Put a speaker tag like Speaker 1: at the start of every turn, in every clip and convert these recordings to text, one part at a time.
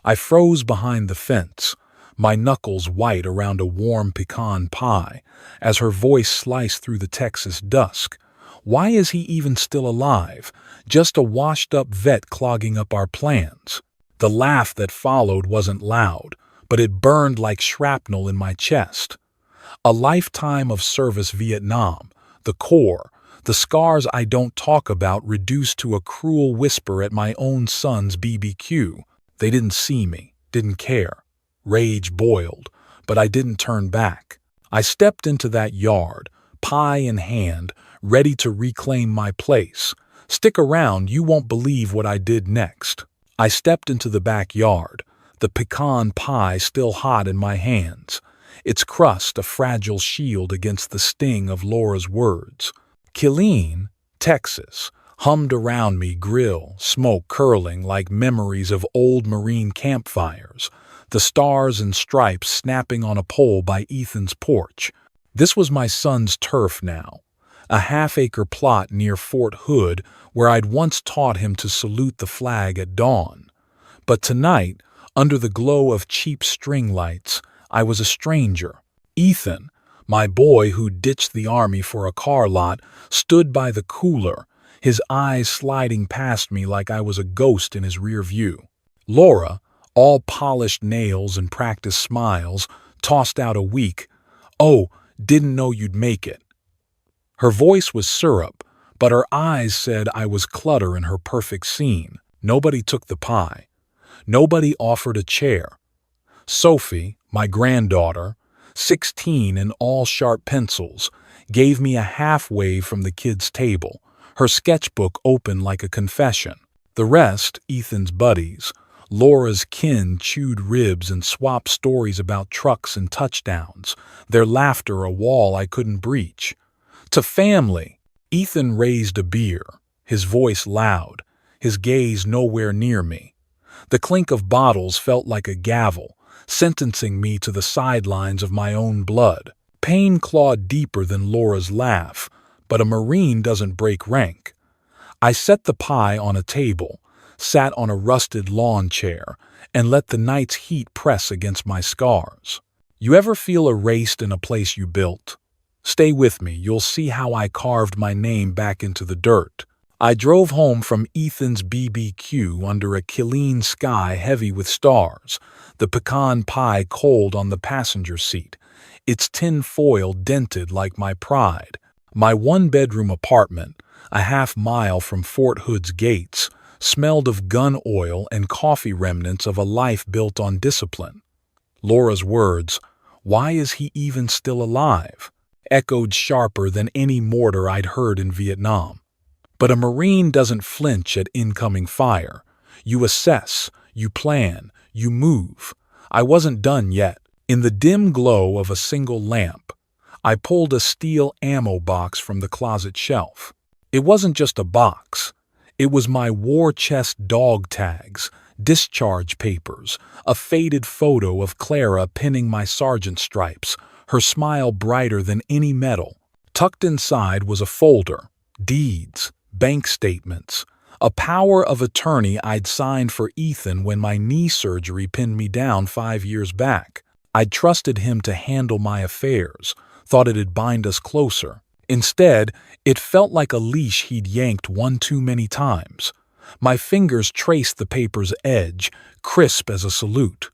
Speaker 1: I froze behind the fence, my knuckles white around a warm pecan pie, as her voice sliced through the Texas dusk. Why is he even still alive? Just a washed-up vet clogging up our plans. The laugh that followed wasn't loud, but it burned like shrapnel in my chest. A lifetime of service Vietnam, the Corps, the scars I don't talk about reduced to a cruel whisper at my own son's BBQ. They didn't see me, didn't care. Rage boiled, but I didn't turn back. I stepped into that yard, pie in hand, ready to reclaim my place. Stick around, you won't believe what I did next. I stepped into the backyard, the pecan pie still hot in my hands, its crust a fragile shield against the sting of Laura's words. Killeen, Texas, hummed around me, grill, smoke curling like memories of old Marine campfires, the stars and stripes snapping on a pole by Ethan's porch. This was my son's turf now, a half-acre plot near Fort Hood where I'd once taught him to salute the flag at dawn. But tonight, under the glow of cheap string lights, I was a stranger. Ethan, my boy who ditched the army for a car lot, stood by the cooler, his eyes sliding past me like I was a ghost in his rear view. Laura, all polished nails and practiced smiles, tossed out a weak, "Oh, didn't know you'd make it." Her voice was syrup, but her eyes said I was clutter in her perfect scene. Nobody took the pie. Nobody offered a chair. Sophie, my granddaughter, 16 and all sharp pencils, gave me a half wave from the kids' table, her sketchbook open like a confession. The rest, Ethan's buddies, Laura's kin, chewed ribs and swapped stories about trucks and touchdowns, their laughter a wall I couldn't breach. To family, Ethan raised a beer, his voice loud, his gaze nowhere near me. The clink of bottles felt like a gavel, sentencing me to the sidelines of my own blood. Pain clawed deeper than Laura's laugh, but a Marine doesn't break rank. I set the pie on a table, sat on a rusted lawn chair, and let the night's heat press against my scars. You ever feel erased in a place you built? Stay with me, you'll see how I carved my name back into the dirt. I drove home from Ethan's BBQ under a Killeen sky heavy with stars, the pecan pie cold on the passenger seat, its tin foil dented like my pride. My one-bedroom apartment, a half-mile from Fort Hood's gates, smelled of gun oil and coffee remnants of a life built on discipline. Laura's words, "Why is he even still alive?" echoed sharper than any mortar I'd heard in Vietnam. But a Marine doesn't flinch at incoming fire. You assess, you plan, you move. I wasn't done yet. In the dim glow of a single lamp, I pulled a steel ammo box from the closet shelf. It wasn't just a box. It was my war chest dog tags, discharge papers, a faded photo of Clara pinning my sergeant stripes, her smile brighter than any medal. Tucked inside was a folder, deeds, bank statements, a power of attorney I'd signed for Ethan when my knee surgery pinned me down 5 years back. I'd trusted him to handle my affairs, thought it'd bind us closer. Instead, it felt like a leash he'd yanked one too many times. My fingers traced the paper's edge, crisp as a salute.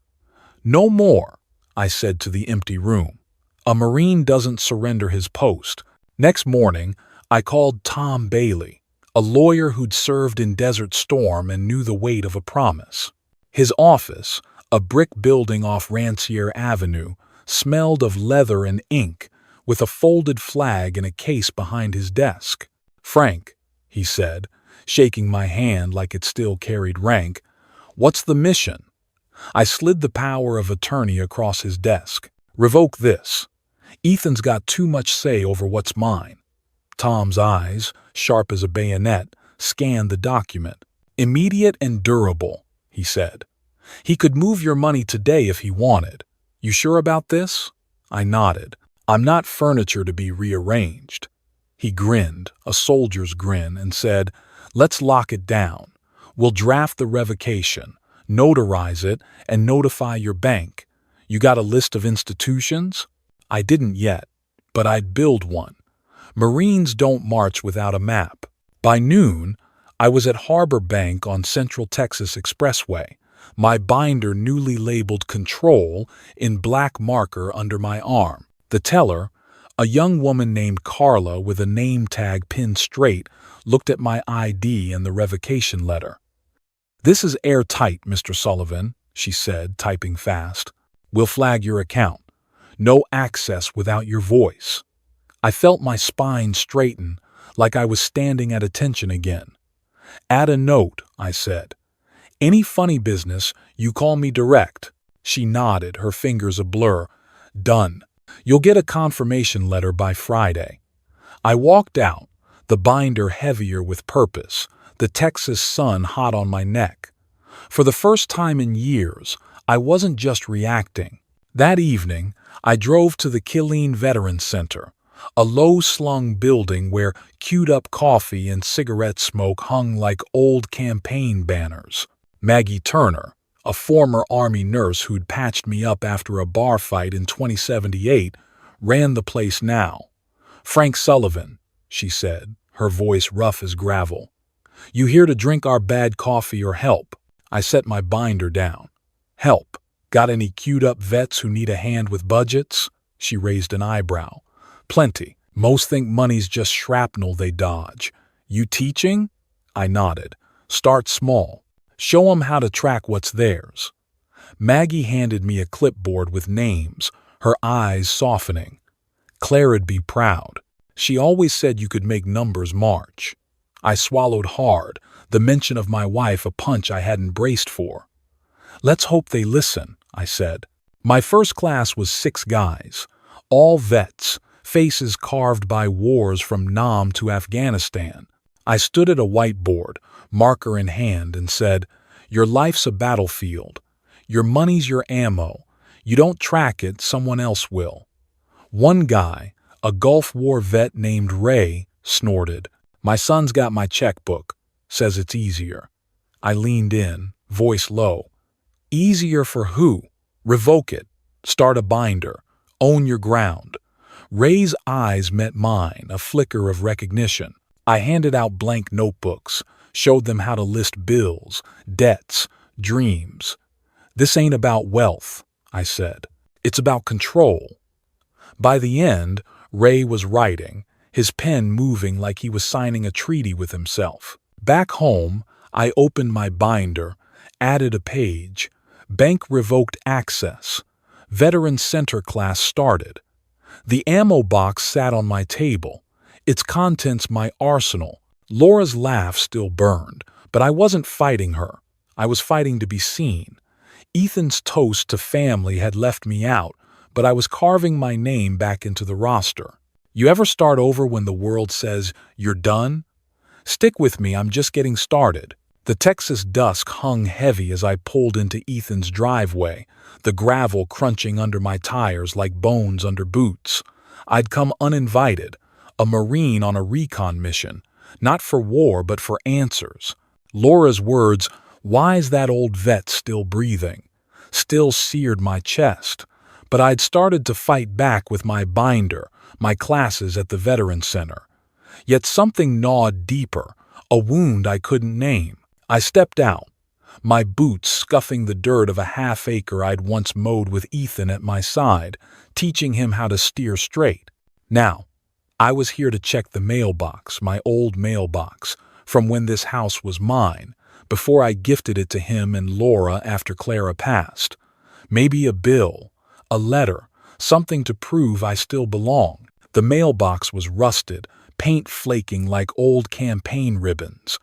Speaker 1: "No more," I said to the empty room. A Marine doesn't surrender his post. Next morning, I called Tom Bailey, a lawyer who'd served in Desert Storm and knew the weight of a promise. His office, a brick building off Rancière Avenue, smelled of leather and ink, with a folded flag in a case behind his desk. "Frank," he said, shaking my hand like it still carried rank, "what's the mission?" I slid the power of attorney across his desk. "Revoke this. Ethan's got too much say over what's mine." Tom's eyes, sharp as a bayonet, scanned the document. "Immediate and durable," he said. "He could move your money today if he wanted. You sure about this?" I nodded. "I'm not furniture to be rearranged." He grinned, a soldier's grin, and said, "Let's lock it down. We'll draft the revocation. notarize it, and notify your bank. You got a list of institutions? I didn't yet, but I'd build one. Marines don't march without a map. By noon, I was at Harbor Bank on Central Texas Expressway, my binder newly labeled Control in black marker under my arm. The teller, a young woman named Carla with a name tag pinned straight, looked at my ID and the revocation letter. "This is airtight, Mr. Sullivan," she said, typing fast. "We'll flag your account. No access without your voice." I felt my spine straighten, like I was standing at attention again. "Add a note," I said. "Any funny business, you call me direct." She nodded, her fingers a blur. "Done. You'll get a confirmation letter by Friday." I walked out, the binder heavier with purpose, the Texas sun hot on my neck. For the first time in years, I wasn't just reacting. That evening, I drove to the Killeen Veterans Center, a low-slung building where queued-up coffee and cigarette smoke hung like old campaign banners. Maggie Turner, a former Army nurse who'd patched me up after a bar fight in 2078, ran the place now. "Frank Sullivan," she said, her voice rough as gravel. "You here to drink our bad coffee or help?" I set my binder down. "Help? Got any queued-up vets who need a hand with budgets?" She raised an eyebrow. "Plenty. Most think money's just shrapnel they dodge. You teaching?" I nodded. "Start small. Show 'em how to track what's theirs." Maggie handed me a clipboard with names, her eyes softening. Claire'd be proud. She always said you could make numbers march. I swallowed hard, the mention of my wife a punch I hadn't braced for. "Let's hope they listen," I said. My first class was 6 guys, all vets, faces carved by wars from Nam to Afghanistan. I stood at a whiteboard, marker in hand, and said, "Your life's a battlefield. Your money's your ammo. You don't track it, someone else will." One guy, a Gulf War vet named Ray, snorted. "My son's got my checkbook. Says it's easier." I leaned in, voice low. "Easier for who? Revoke it. Start a binder. Own your ground." Ray's eyes met mine, a flicker of recognition. I handed out blank notebooks, showed them how to list bills, debts, dreams. "This ain't about wealth," I said. "It's about control." By the end, Ray was writing, his pen moving like he was signing a treaty with himself. Back home, I opened my binder, added a page. Bank revoked access. Veteran Center class started. The ammo box sat on my table, its contents my arsenal. Laura's laugh still burned, but I wasn't fighting her. I was fighting to be seen. Ethan's toast to family had left me out, but I was carving my name back into the roster. You ever start over when the world says, "You're done"? Stick with me, I'm just getting started. The Texas dusk hung heavy as I pulled into Ethan's driveway, the gravel crunching under my tires like bones under boots. I'd come uninvited, a Marine on a recon mission, not for war but for answers. Laura's words, "Why's that old vet still breathing?" still seared my chest. But I'd started to fight back with my binder, my classes at the Veterans Center. Yet something gnawed deeper, a wound I couldn't name. I stepped out, my boots scuffing the dirt of a half-acre I'd once mowed with Ethan at my side, teaching him how to steer straight. Now, I was here to check the mailbox, my old mailbox, from when this house was mine, before I gifted it to him and Laura after Clara passed. Maybe a bill, a letter, something to prove I still belong. The mailbox was rusted, paint flaking like old campaign ribbons.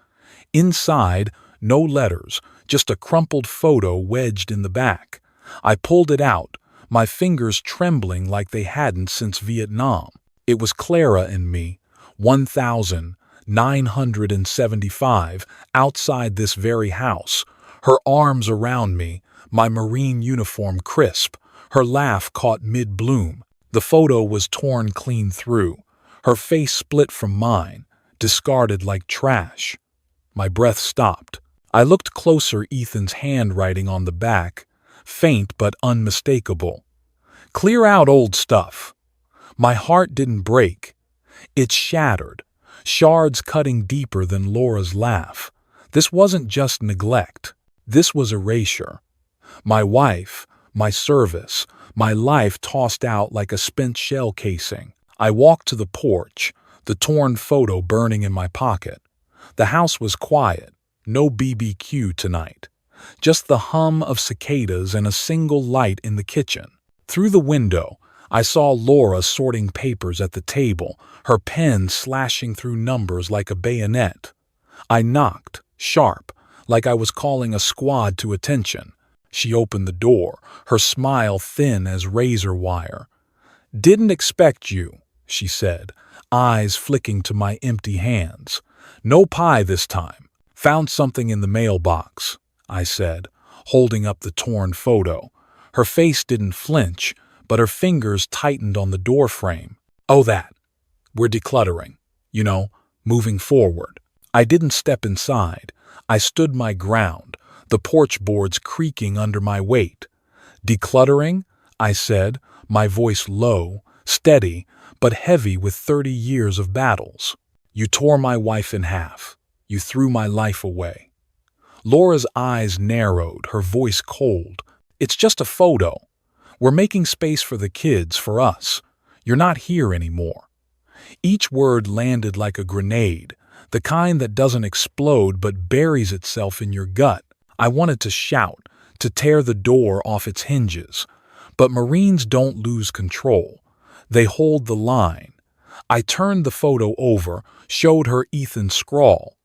Speaker 1: Inside, no letters, just a crumpled photo wedged in the back. I pulled it out, my fingers trembling like they hadn't since Vietnam. It was Clara and me, 1975, outside this very house, her arms around me, my Marine uniform crisp, her laugh caught mid-bloom. The photo was torn clean through, her face split from mine, discarded like trash. My breath stopped. I looked closer, Ethan's handwriting on the back, faint but unmistakable. Clear out old stuff. My heart didn't break. It shattered, shards cutting deeper than Laura's laugh. This wasn't just neglect. This was erasure. My wife, my service, my life tossed out like a spent shell casing. I walked to the porch, the torn photo burning in my pocket. The house was quiet, no BBQ tonight. Just the hum of cicadas and a single light in the kitchen. Through the window, I saw Laura sorting papers at the table, her pen slashing through numbers like a bayonet. I knocked, sharp, like I was calling a squad to attention. She opened the door, her smile thin as razor wire. "Didn't expect you," she said, eyes flicking to my empty hands. "No pie this time. Found something in the mailbox," I said, holding up the torn photo. Her face didn't flinch, but her fingers tightened on the doorframe. "Oh, that. We're decluttering. Moving forward." I didn't step inside. I stood my ground, the porch boards creaking under my weight. "Decluttering?" I said, my voice low, steady, but heavy with 30 years of battles. "You tore my wife in half. You threw my life away." Laura's eyes narrowed, her voice cold. "It's just a photo. We're making space for the kids, for us. You're not here anymore." Each word landed like a grenade, the kind that doesn't explode but buries itself in your gut. I wanted to shout, to tear the door off its hinges. But Marines don't lose control. They hold the line. I turned the photo over, showed her Ethan's scrawl.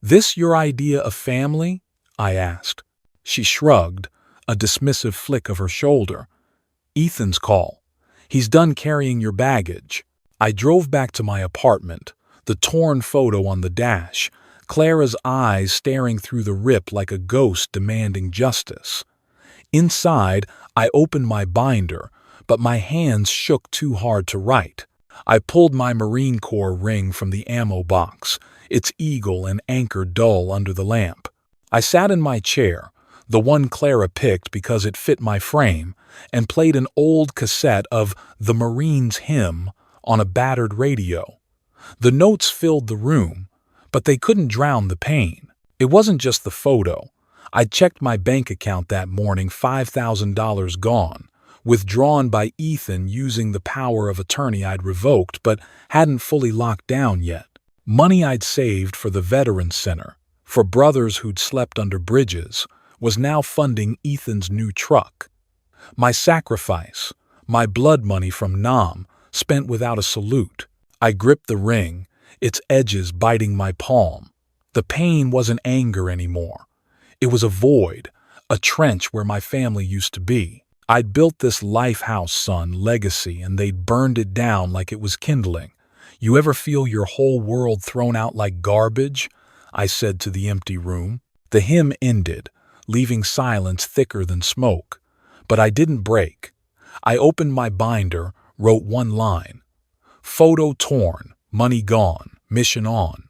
Speaker 1: "This your idea of family?" I asked. She shrugged, a dismissive flick of her shoulder. "Ethan's call. He's done carrying your baggage." I drove back to my apartment, the torn photo on the dash, Clara's eyes staring through the rip like a ghost demanding justice. Inside, I opened my binder, but my hands shook too hard to write. I pulled my Marine Corps ring from the ammo box, its eagle and anchor dull under the lamp. I sat in my chair, the one Clara picked because it fit my frame, and played an old cassette of the Marines' hymn on a battered radio. The notes filled the room, but they couldn't drown the pain. It wasn't just the photo. I'd checked my bank account that morning, $5,000 gone, withdrawn by Ethan using the power of attorney I'd revoked but hadn't fully locked down yet. Money I'd saved for the Veterans Center, for brothers who'd slept under bridges, was now funding Ethan's new truck. My sacrifice, my blood money from Nam, spent without a salute. I gripped the ring, its edges biting my palm. The pain wasn't anger anymore. It was a void, a trench where my family used to be. I'd built this life house, son, legacy, and they'd burned it down like it was kindling. "You ever feel your whole world thrown out like garbage?" I said to the empty room. The hymn ended, leaving silence thicker than smoke. But I didn't break. I opened my binder, wrote one line. "Photo torn, money gone, mission on.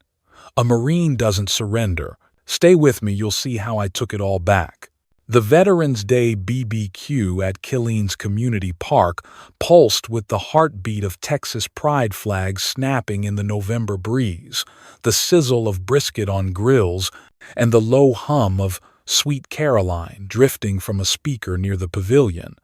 Speaker 1: A Marine doesn't surrender. Stay with me, you'll see how I took it all back." The Veterans Day BBQ at Killeen's Community Park pulsed with the heartbeat of Texas pride flags snapping in the November breeze, the sizzle of brisket on grills, and the low hum of Sweet Caroline drifting from a speaker near the pavilion.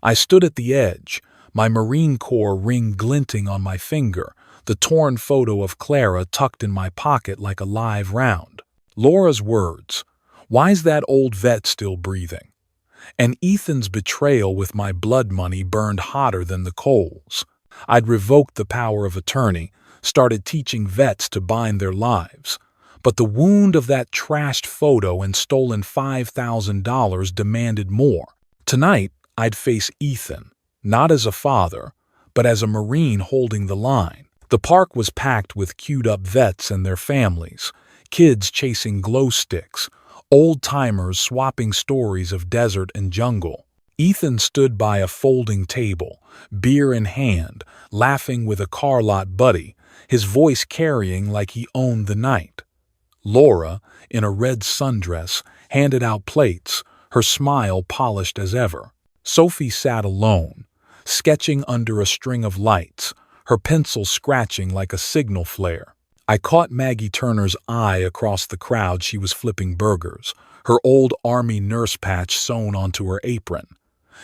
Speaker 1: I stood at the edge, my Marine Corps ring glinting on my finger, the torn photo of Clara tucked in my pocket like a live round. Laura's words, "Why's that old vet still breathing?" And Ethan's betrayal with my blood money burned hotter than the coals. I'd revoked the power of attorney, started teaching vets to bind their lives. But the wound of that trashed photo and stolen $5,000 demanded more. Tonight, I'd face Ethan, not as a father, but as a Marine holding the line. The park was packed with queued-up vets and their families, kids chasing glow sticks, old-timers swapping stories of desert and jungle. Ethan stood by a folding table, beer in hand, laughing with a car lot buddy, his voice carrying like he owned the night. Laura, in a red sundress, handed out plates, her smile polished as ever. Sophie sat alone, sketching under a string of lights, her pencil scratching like a signal flare. I caught Maggie Turner's eye across the crowd. She was flipping burgers, her old army nurse patch sewn onto her apron.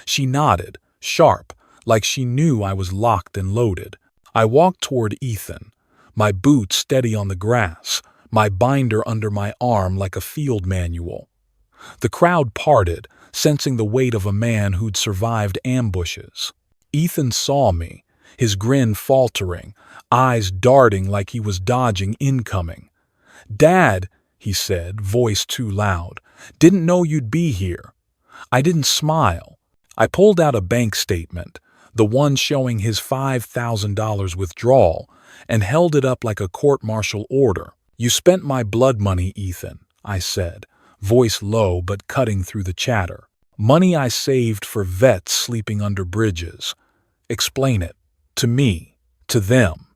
Speaker 1: She nodded, sharp, like she knew I was locked and loaded. I walked toward Ethan, my boots steady on the grass, my binder under my arm like a field manual. The crowd parted, sensing the weight of a man who'd survived ambushes. Ethan saw me, his grin faltering, eyes darting like he was dodging incoming. "Dad," he said, voice too loud, "didn't know you'd be here." I didn't smile. I pulled out a bank statement, the one showing his $5,000 withdrawal, and held it up like a court-martial order. "You spent my blood money, Ethan," I said, voice low but cutting through the chatter. "Money I saved for vets sleeping under bridges." "Explain it. To me. To them."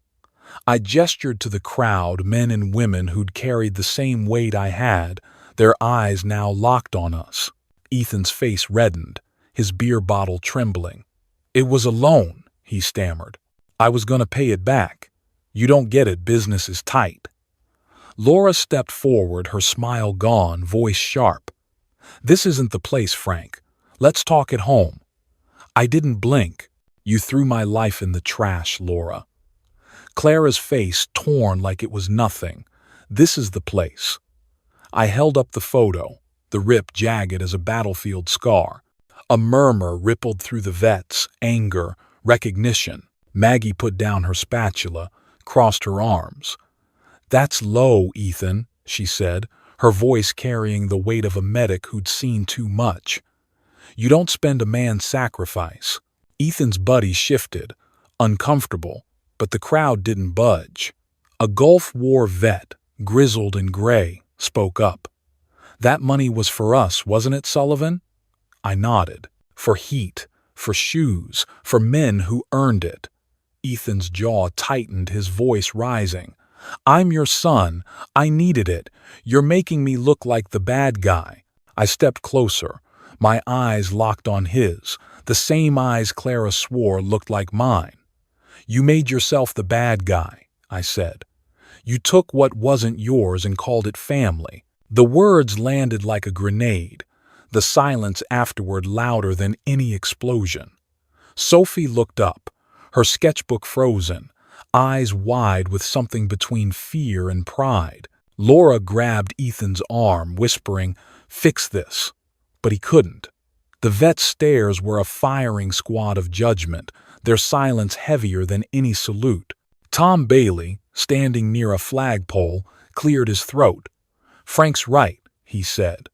Speaker 1: I gestured to the crowd, men and women who'd carried the same weight I had, their eyes now locked on us. Ethan's face reddened, his beer bottle trembling. "It was a loan," he stammered. "I was going to pay it back. You don't get it, business is tight." Laura stepped forward, her smile gone, voice sharp. "This isn't the place, Frank. Let's talk at home." I didn't blink. "You threw my life in the trash, Laura." Clara's face torn like it was nothing. "This is the place." I held up the photo, the rip jagged as a battlefield scar. A murmur rippled through the vets, anger, recognition. Maggie put down her spatula, crossed her arms. "That's low, Ethan," she said, her voice carrying the weight of a medic who'd seen too much. "You don't spend a man's sacrifice." Ethan's buddy shifted, uncomfortable, but the crowd didn't budge. A Gulf War vet, grizzled and gray, spoke up. "That money was for us, wasn't it, Sullivan?" I nodded. "For heat, for shoes, for men who earned it." Ethan's jaw tightened, his voice rising. "I'm your son. I needed it. You're making me look like the bad guy." I stepped closer, my eyes locked on his, the same eyes Clara swore looked like mine. "You made yourself the bad guy," I said. "You took what wasn't yours and called it family." The words landed like a grenade, the silence afterward louder than any explosion. Sophie looked up, her sketchbook frozen, eyes wide with something between fear and pride. Laura grabbed Ethan's arm, whispering, "Fix this." But he couldn't. The vet's stares were a firing squad of judgment, their silence heavier than any salute. Tom Bailey, standing near a flagpole, cleared his throat. "Frank's right," he said,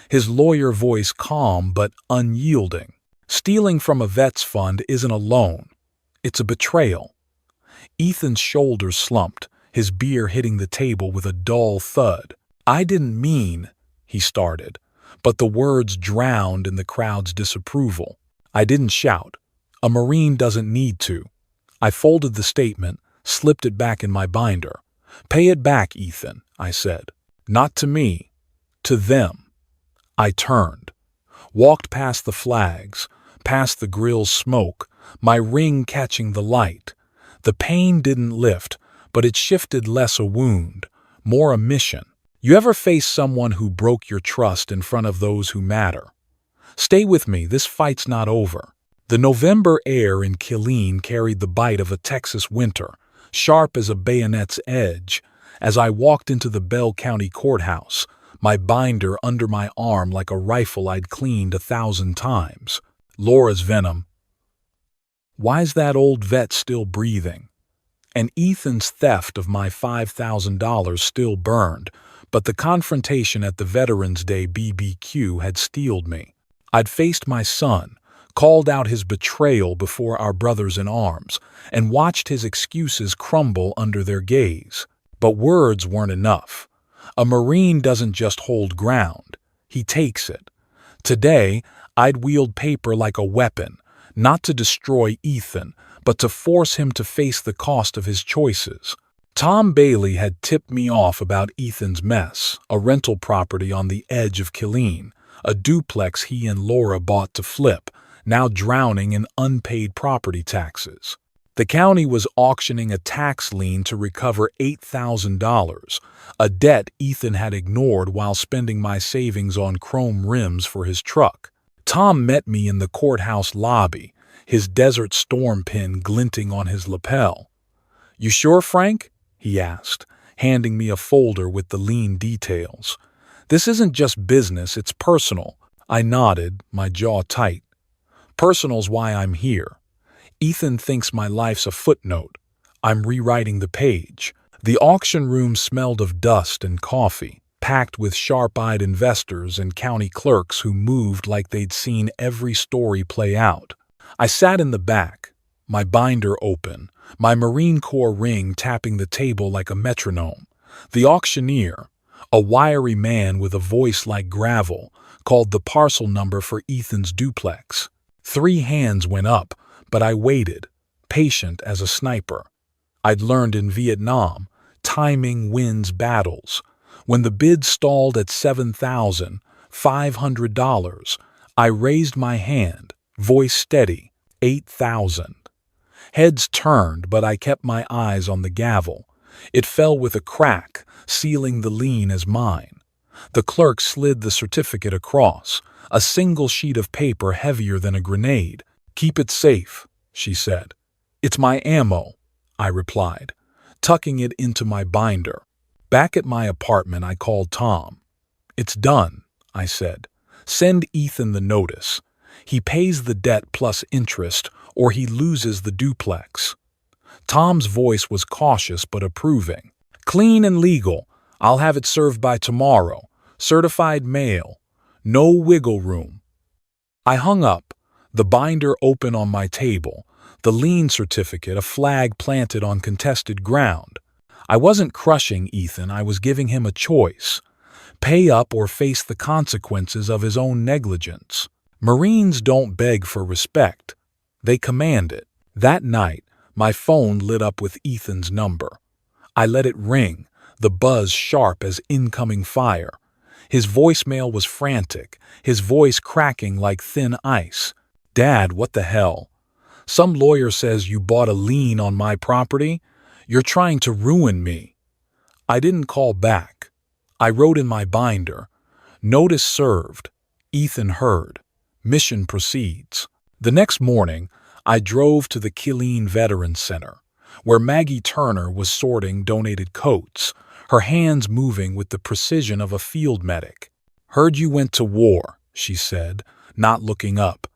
Speaker 1: his lawyer voice calm but unyielding. "Stealing from a vet's fund isn't a loan. It's a betrayal." Ethan's shoulders slumped, his beer hitting the table with a dull thud. "I didn't mean," he started, but the words drowned in the crowd's disapproval. I didn't shout. A Marine doesn't need to. I folded the statement, slipped it back in my binder. "Pay it back, Ethan," I said. "Not to me. To them." I turned, walked past the flags, past the grill's smoke, my ring catching the light. The pain didn't lift, but it shifted less a wound, more a mission. You ever face someone who broke your trust in front of those who matter? Stay with me, this fight's not over. The November air in Killeen carried the bite of a Texas winter, sharp as a bayonet's edge. As I walked into the Bell County Courthouse, my binder under my arm like a rifle I'd cleaned 1,000 times. Laura's venom. Why's that old vet still breathing? And Ethan's theft of my $5,000 still burned, but the confrontation at the Veterans Day BBQ had steeled me. I'd faced my son, called out his betrayal before our brothers in arms, and watched his excuses crumble under their gaze. But words weren't enough. A Marine doesn't just hold ground, he takes it. Today, I'd wield paper like a weapon, not to destroy Ethan, but to force him to face the cost of his choices. Tom Bailey had tipped me off about Ethan's mess, a rental property on the edge of Killeen, a duplex he and Laura bought to flip, now drowning in unpaid property taxes. The county was auctioning a tax lien to recover $8,000, a debt Ethan had ignored while spending my savings on chrome rims for his truck. Tom met me in the courthouse lobby, his Desert Storm pin glinting on his lapel. "You sure, Frank?" he asked, handing me a folder with the lien details. "This isn't just business, it's personal." I nodded, my jaw tight. "Personal's why I'm here. Ethan thinks my life's a footnote. I'm rewriting the page." The auction room smelled of dust and coffee, packed with sharp-eyed investors and county clerks who moved like they'd seen every story play out. I sat in the back, my binder open, my Marine Corps ring tapping the table like a metronome. The auctioneer, a wiry man with a voice like gravel, called the parcel number for Ethan's duplex. 3 hands went up, but I waited, patient as a sniper. I'd learned in Vietnam, timing wins battles. When the bid stalled at $7,500, I raised my hand, voice steady, 8,000. Heads turned, but I kept my eyes on the gavel. It fell with a crack, sealing the lien as mine. The clerk slid the certificate across, a single sheet of paper heavier than a grenade. "Keep it safe," she said. "It's my ammo," I replied, tucking it into my binder. Back at my apartment, I called Tom. "It's done," I said. "Send Ethan the notice. He pays the debt plus interest, or he loses the duplex." Tom's voice was cautious but approving. "Clean and legal. I'll have it served by tomorrow. Certified mail. No wiggle room." I hung up, the binder open on my table, the lien certificate a flag planted on contested ground. I wasn't crushing Ethan, I was giving him a choice. Pay up or face the consequences of his own negligence. Marines don't beg for respect. They command it. That night, my phone lit up with Ethan's number. I let it ring, the buzz sharp as incoming fire. His voicemail was frantic, his voice cracking like thin ice. "Dad, what the hell? Some lawyer says you bought a lien on my property? You're trying to ruin me." I didn't call back. I wrote in my binder, "Notice served. Ethan heard. Mission proceeds." The next morning, I drove to the Killeen Veterans Center, where Maggie Turner was sorting donated coats, her hands moving with the precision of a field medic. "Heard you went to war," she said, not looking up.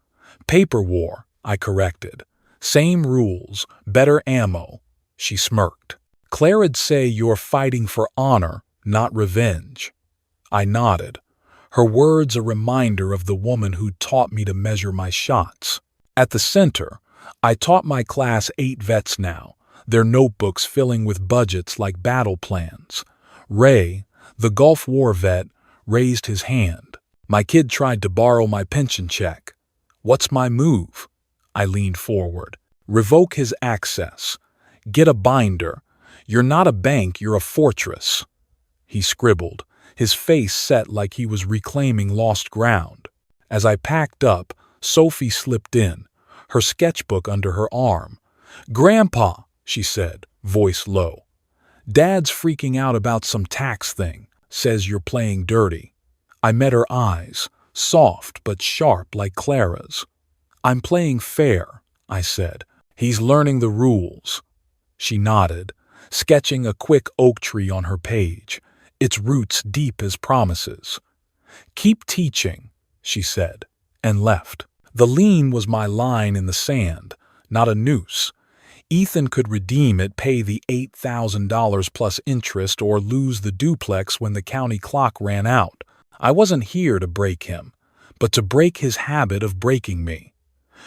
Speaker 1: "Paper war," I corrected. "Same rules, better ammo." She smirked. "Clara'd say you're fighting for honor, not revenge." I nodded, her words a reminder of the woman who taught me to measure my shots. At the center, I taught my class 8 vets now, their notebooks filling with budgets like battle plans. Ray, the Gulf War vet, raised his hand. "My kid tried to borrow my pension check. What's my move?" I leaned forward. "Revoke his access. Get a binder. You're not a bank, you're a fortress." He scribbled, his face set like he was reclaiming lost ground. As I packed up, Sophie slipped in, her sketchbook under her arm. "Grandpa," she said, voice low. "Dad's freaking out about some tax thing. Says you're playing dirty." I met her eyes, soft but sharp like Clara's. "I'm playing fair," I said. "He's learning the rules." She nodded, sketching a quick oak tree on her page, its roots deep as promises. "Keep teaching," she said, and left. The lien was my line in the sand, not a noose. Ethan could redeem it, pay the $8,000 plus interest, or lose the duplex when the county clock ran out. I wasn't here to break him, but to break his habit of breaking me.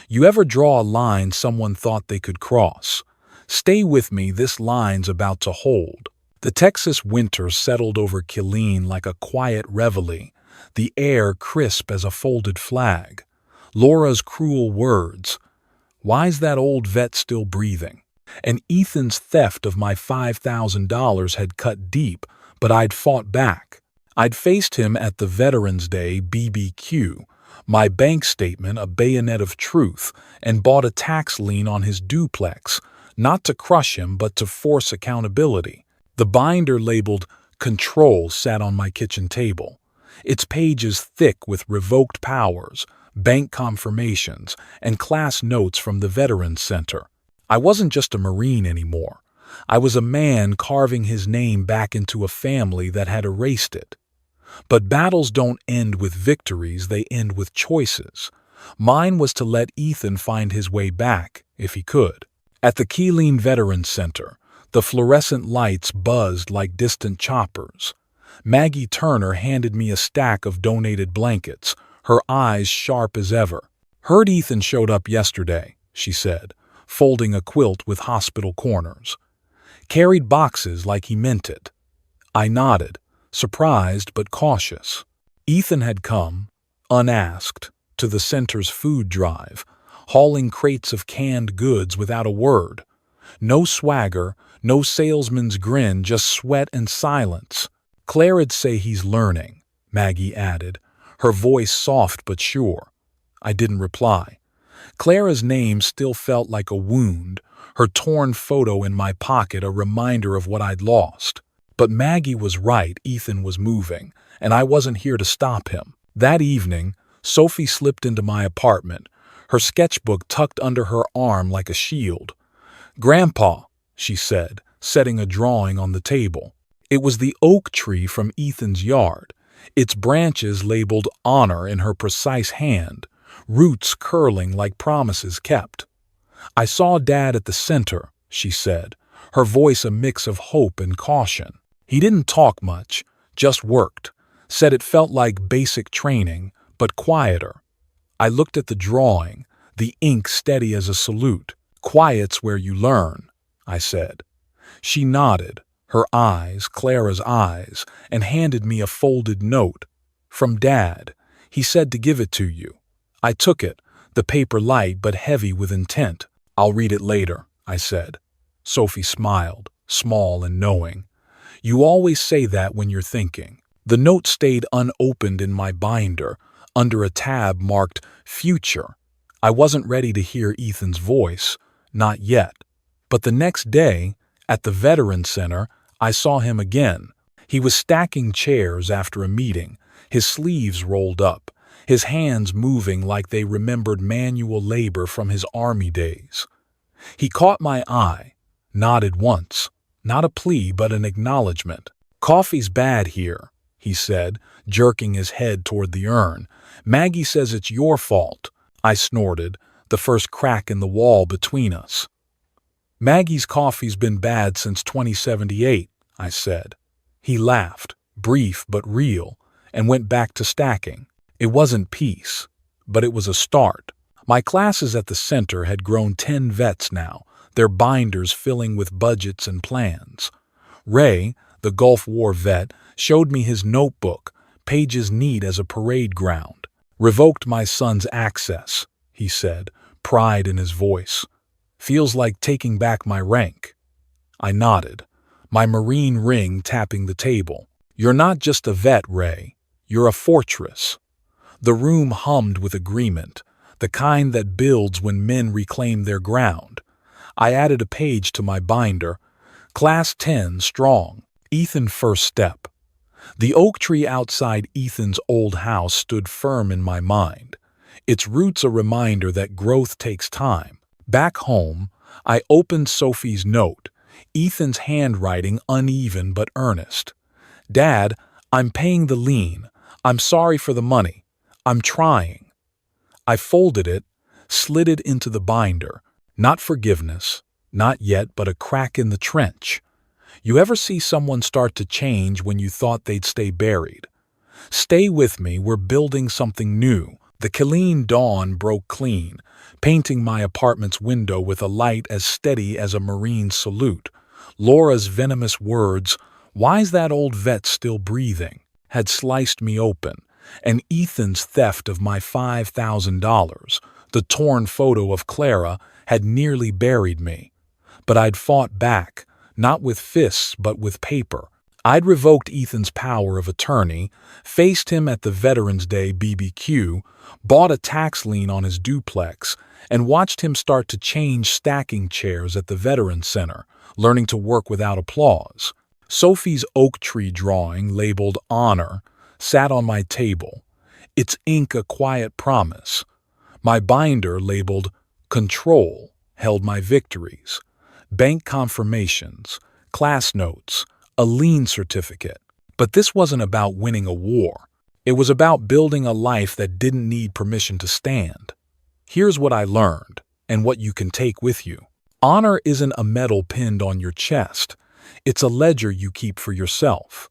Speaker 1: You ever draw a line someone thought they could cross? Stay with me, this line's about to hold. The Texas winter settled over Killeen like a quiet reveille, the air crisp as a folded flag. Laura's cruel words, "Why's that old vet still breathing?" And Ethan's theft of my $5,000 had cut deep, but I'd fought back. I'd faced him at the Veterans Day BBQ, my bank statement a bayonet of truth, and bought a tax lien on his duplex, not to crush him but to force accountability. The binder labeled Control sat on my kitchen table, its pages thick with revoked powers, bank confirmations, and class notes from the Veterans Center. I wasn't just a Marine anymore. I was a man carving his name back into a family that had erased it. But battles don't end with victories, they end with choices. Mine was to let Ethan find his way back, if he could. At the Keeleen Veterans Center, the fluorescent lights buzzed like distant choppers. Maggie Turner handed me a stack of donated blankets, her eyes sharp as ever. "Heard Ethan showed up yesterday," she said, folding a quilt with hospital corners. "Carried boxes like he meant it." I nodded, surprised but cautious. Ethan had come, unasked, to the center's food drive, hauling crates of canned goods without a word. No swagger, no salesman's grin, just sweat and silence. "Claire'd say he's learning," Maggie added, her voice soft but sure. I didn't reply. Clara's name still felt like a wound, her torn photo in my pocket a reminder of what I'd lost. But Maggie was right, Ethan was moving, and I wasn't here to stop him. That evening, Sophie slipped into my apartment, her sketchbook tucked under her arm like a shield. "Grandpa," she said, setting a drawing on the table. It was the oak tree from Ethan's yard, its branches labeled honor in her precise hand, roots curling like promises kept. "I saw Dad at the center," she said, her voice a mix of hope and caution. "He didn't talk much, just worked. Said it felt like basic training, but quieter." I looked at the drawing, the ink steady as a salute. "Quiet's where you learn," I said. She nodded, her eyes, Clara's eyes, and handed me a folded note. "From Dad. He said to give it to you." I took it, the paper light but heavy with intent. "I'll read it later," I said. Sophie smiled, small and knowing. "You always say that when you're thinking." The note stayed unopened in my binder, under a tab marked Future. I wasn't ready to hear Ethan's voice, not yet. But the next day, at the Veterans Center, I saw him again. He was stacking chairs after a meeting, his sleeves rolled up, his hands moving like they remembered manual labor from his army days. He caught my eye, nodded once, not a plea but an acknowledgement. "Coffee's bad here," he said, jerking his head toward the urn. "Maggie says it's your fault." I snorted, the first crack in the wall between us. "Maggie's coffee's been bad since 2078, I said. He laughed, brief but real, and went back to stacking. It wasn't peace, but it was a start. My classes at the center had grown 10 vets now, their binders filling with budgets and plans. Ray, the Gulf War vet, showed me his notebook, pages neat as a parade ground. "Revoked my son's access," he said, pride in his voice. "Feels like taking back my rank." I nodded, my Marine ring tapping the table. "You're not just a vet, Ray. You're a fortress." The room hummed with agreement, the kind that builds when men reclaim their ground. I added a page to my binder. "Class 10 strong. Ethan first step." The oak tree outside Ethan's old house stood firm in my mind, its roots a reminder that growth takes time. Back home, I opened Sophie's note, Ethan's handwriting uneven but earnest. "Dad, I'm paying the lien. I'm sorry for the money. I'm trying." I folded it, slid it into the binder. Not forgiveness, not yet, but a crack in the trench. You ever see someone start to change when you thought they'd stay buried? Stay with me, we're building something new. The Keeleen dawn broke clean, painting my apartment's window with a light as steady as a Marine's salute. Laura's venomous words, "Why's that old vet still breathing?" had sliced me open, and Ethan's theft of my $5,000, the torn photo of Clara, had nearly buried me. But I'd fought back, not with fists but with paper. I'd revoked Ethan's power of attorney, faced him at the Veterans Day BBQ, bought a tax lien on his duplex, and watched him start to change stacking chairs at the Veterans Center, learning to work without applause. Sophie's oak tree drawing, labeled Honor, sat on my table, its ink a quiet promise. My binder, labeled Control, held my victories. Bank confirmations, class notes, a lien certificate. But this wasn't about winning a war. It was about building a life that didn't need permission to stand. Here's what I learned, and what you can take with you. Honor isn't a medal pinned on your chest. It's a ledger you keep for yourself.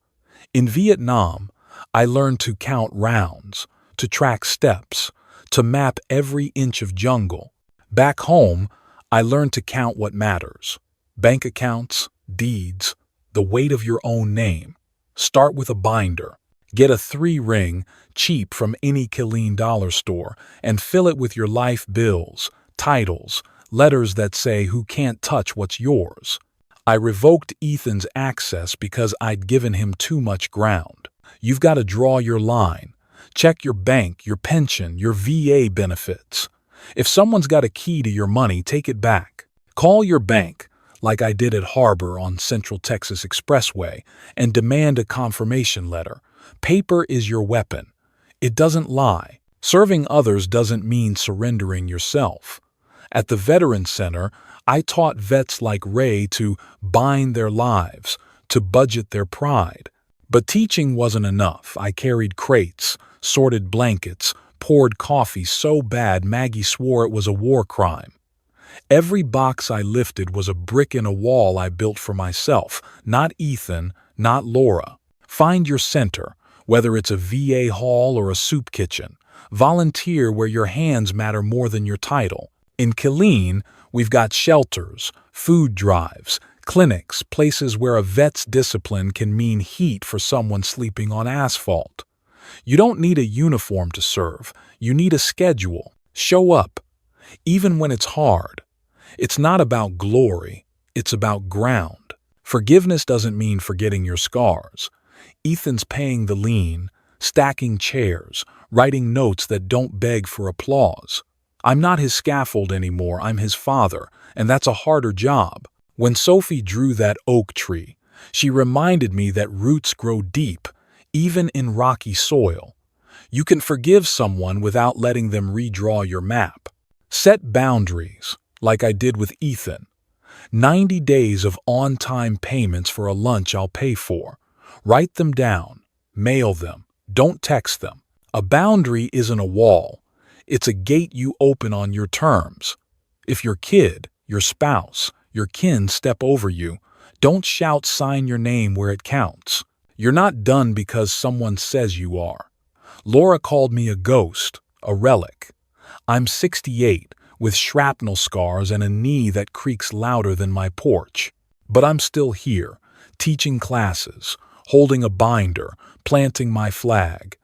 Speaker 1: In Vietnam, I learned to count rounds, to track steps, to map every inch of jungle. Back home, I learned to count what matters. Bank accounts, deeds, the weight of your own name. Start with a binder. Get a 3-ring, cheap from any Killeen dollar store, and fill it with your life bills, titles, letters that say who can't touch what's yours. I revoked Ethan's access because I'd given him too much ground. You've got to draw your line. Check your bank, your pension, your VA benefits. If someone's got a key to your money, take it back. Call your bank, like I did at Harbor on Central Texas Expressway, and demand a confirmation letter. Paper is your weapon. It doesn't lie. Serving others doesn't mean surrendering yourself. At the Veterans Center, I taught vets like Ray to bind their lives, to budget their pride. But teaching wasn't enough. I carried crates, sorted blankets, poured coffee so bad Maggie swore it was a war crime. Every box I lifted was a brick in a wall I built for myself, not Ethan, not Laura. Find your center, whether it's a VA hall or a soup kitchen. Volunteer where your hands matter more than your title. In Killeen, we've got shelters, food drives, clinics, places where a vet's discipline can mean heat for someone sleeping on asphalt. You don't need a uniform to serve. You need a schedule. Show up, even when it's hard. It's not about glory. It's about ground. Forgiveness doesn't mean forgetting your scars. Ethan's paying the lien, stacking chairs, writing notes that don't beg for applause. I'm not his scaffold anymore. I'm his father, and that's a harder job. When Sophie drew that oak tree, she reminded me that roots grow deep, even in rocky soil. You can forgive someone without letting them redraw your map. Set boundaries, like I did with Ethan. 90 days of on-time payments for a lunch I'll pay for. Write them down. Mail them. Don't text them. A boundary isn't a wall. It's a gate you open on your terms. If your kid, your spouse, your kin step over you, don't shout sign your name where it counts. You're not done because someone says you are. Laura called me a ghost, a relic. I'm 68, with shrapnel scars and a knee that creaks louder than my porch. But I'm still here, teaching classes, holding a binder, planting my flag.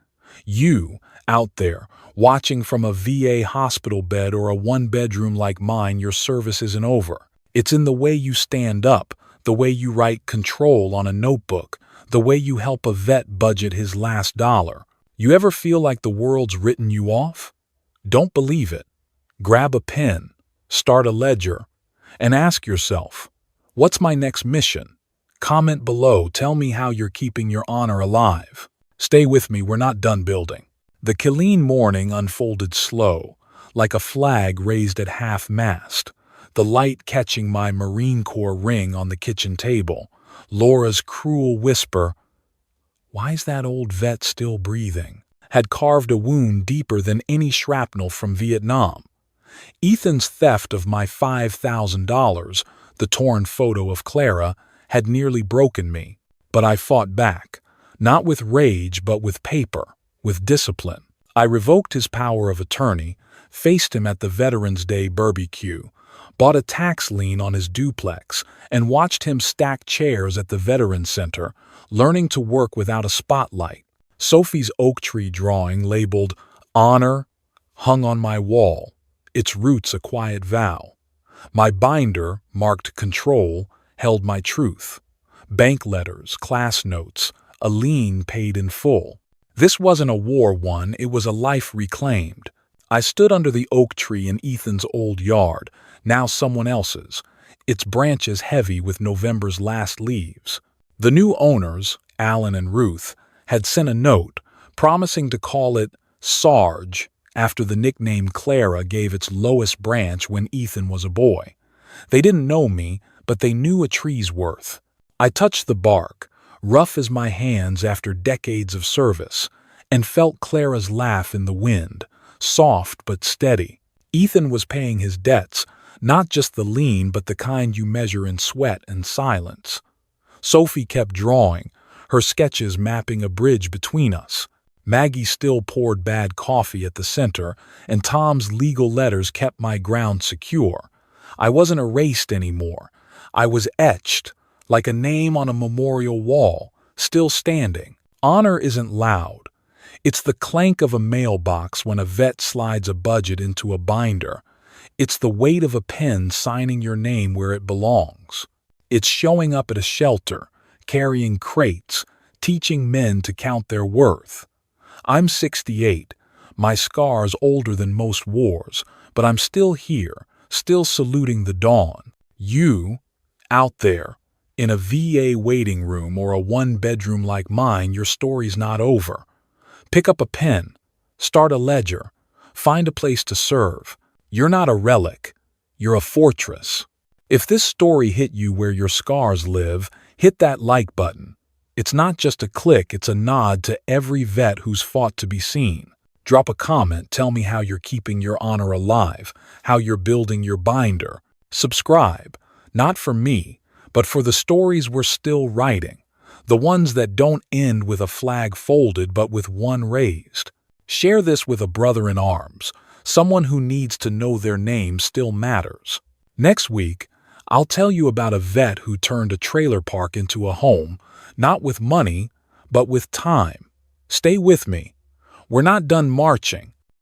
Speaker 1: You, out there, watching from a VA hospital bed or a one-bedroom like mine, your service isn't over. It's in the way you stand up, the way you write control on a notebook, the way you help a vet budget his last dollar. You ever feel like the world's written you off? Don't believe it. Grab a pen, start a ledger, and ask yourself, what's my next mission? Comment below, tell me how you're keeping your honor alive. Stay with me, we're not done building. The Killeen morning unfolded slow, like a flag raised at half-mast, the light catching my Marine Corps ring on the kitchen table, Laura's cruel whisper, "Why's that old vet still breathing?" had carved a wound deeper than any shrapnel from Vietnam. Ethan's theft of my $5,000, the torn photo of Clara, had nearly broken me, but I fought back, not with rage but with paper, with discipline. I revoked his power of attorney, faced him at the Veterans Day barbecue, bought a tax lien on his duplex, and watched him stack chairs at the Veterans Center, learning to work without a spotlight. Sophie's oak tree drawing, labeled Honor, hung on my wall, its roots a quiet vow. My binder, marked Control, held my truth. Bank letters, class notes, a lien paid in full. This wasn't a war won, it was a life reclaimed. I stood under the oak tree in Ethan's old yard, now someone else's, its branches heavy with November's last leaves. The new owners, Alan and Ruth, had sent a note promising to call it Sarge after the nickname Clara gave its lowest branch when Ethan was a boy. They didn't know me, but they knew a tree's worth. I touched the bark, rough as my hands after decades of service, and felt Clara's laugh in the wind, soft but steady. Ethan was paying his debts, not just the lien but the kind you measure in sweat and silence. Sophie kept drawing, her sketches mapping a bridge between us. Maggie still poured bad coffee at the center, and Tom's legal letters kept my ground secure. I wasn't erased anymore. I was etched, like a name on a memorial wall, still standing. Honor isn't loud. It's the clank of a mailbox when a vet slides a budget into a binder. It's the weight of a pen signing your name where it belongs. It's showing up at a shelter, carrying crates, teaching men to count their worth. I'm 68, my scars older than most wars, but I'm still here, still saluting the dawn. You, out there, in a VA waiting room or a one-bedroom like mine, your story's not over. Pick up a pen, start a ledger, find a place to serve. You're not a relic, you're a fortress. If this story hit you where your scars live, hit that like button. It's not just a click, it's a nod to every vet who's fought to be seen. Drop a comment, tell me how you're keeping your honor alive, how you're building your binder. Subscribe, not for me, but for the stories we're still writing, the ones that don't end with a flag folded but with one raised. Share this with a brother in arms, someone who needs to know their name still matters. Next week, I'll tell you about a vet who turned a trailer park into a home, not with money, but with time. Stay with me. We're not done marching.